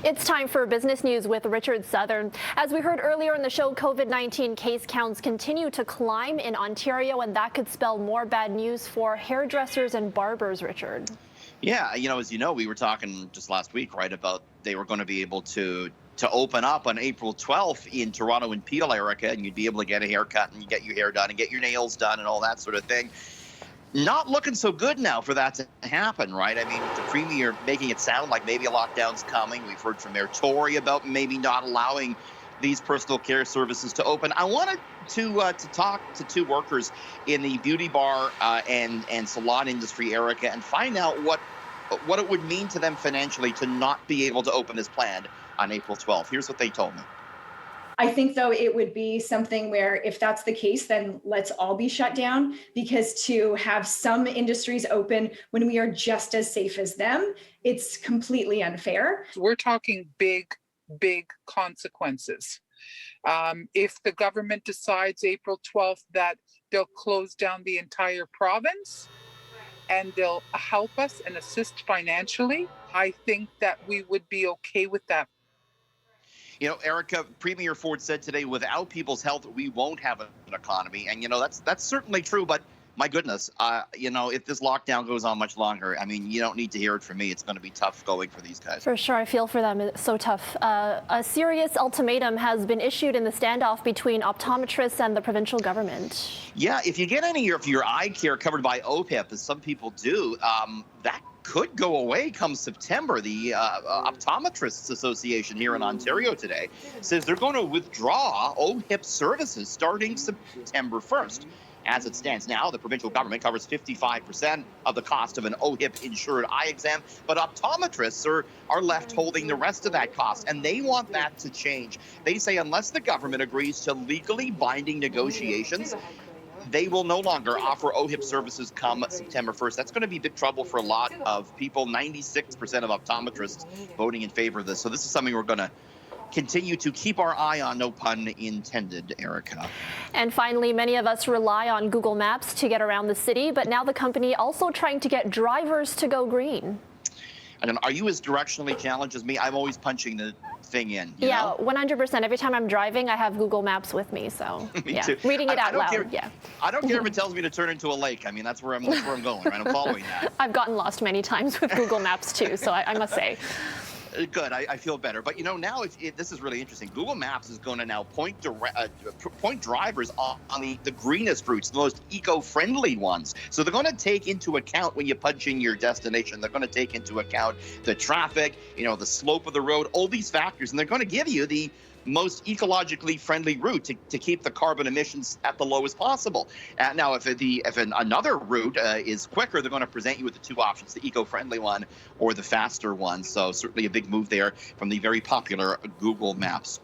It's time for business news with Richard Southern. As we heard earlier in the show, COVID-19 case counts continue to climb in Ontario, and that could spell more bad news for hairdressers and barbers, Richard. Yeah, as you know, we were talking just last week, right, about they were going to be able to open up on April 12th in Toronto and Peel, Erica, and you'd be able to get a haircut and get your hair done and get your nails done and all that sort of thing. Not looking so good now for that to happen, right? I mean, with the Premier making it sound like maybe a lockdown's coming. We've heard from Mayor Tory about maybe not allowing these personal care services to open. I wanted to talk to two workers in the beauty bar and salon industry, Erica, and find out what it would mean to them financially to not be able to open as planned on April 12th. Here's what they told me. I think, though, it would be something where if that's the case, then let's all be shut down, because to have some industries open when we are just as safe as them, it's completely unfair. We're talking big consequences. If the government decides April 12th that they'll close down the entire province and they'll help us and assist financially, I think that we would be okay with that. Erica, Premier Ford said today, without people's health, we won't have an economy. And, that's certainly true. But my goodness, if this lockdown goes on much longer, I mean, you don't need to hear it from me. It's going to be tough going for these guys. For sure. I feel for them. It's so tough. A serious ultimatum has been issued in the standoff between optometrists and the provincial government. Yeah, if you get any of your eye care covered by OHIP, as some people do, that could go away come September. The Optometrists Association here in Ontario today says they're going to withdraw OHIP services starting September 1st. As it stands now, the provincial government covers 55% of the cost of an OHIP-insured eye exam, but optometrists are left holding the rest of that cost, and they want that to change. They say unless the government agrees to legally binding negotiations, they will no longer offer OHIP services come September 1st. That's going to be big trouble for a lot of people. 96% of optometrists voting in favor of this. So this is something we're going to continue to keep our eye on, no pun intended, Erica. And finally, many of us rely on Google Maps to get around the city, but now the company also trying to get drivers to go green. And are you as directionally challenged as me? I'm always punching the thing in. Yeah, 100%. Every time I'm driving, I have Google Maps with me. So me too. Reading it out loud. Yeah. I don't care if it tells me to turn into a lake. I mean, that's where I'm going, right? I'm following that. I've gotten lost many times with Google Maps too, so I must say. Good. I feel better. But, now this is really interesting. Google Maps is going to now point drivers on the greenest routes, the most eco-friendly ones. So they're going to take into account when you punch in your destination. They're going to take into account the traffic, the slope of the road, all these factors. And they're going to give you the most ecologically friendly route to keep the carbon emissions at the lowest possible. Now, if another route is quicker, they're going to present you with the two options, the eco-friendly one or the faster one. So certainly a big move there from the very popular Google Maps.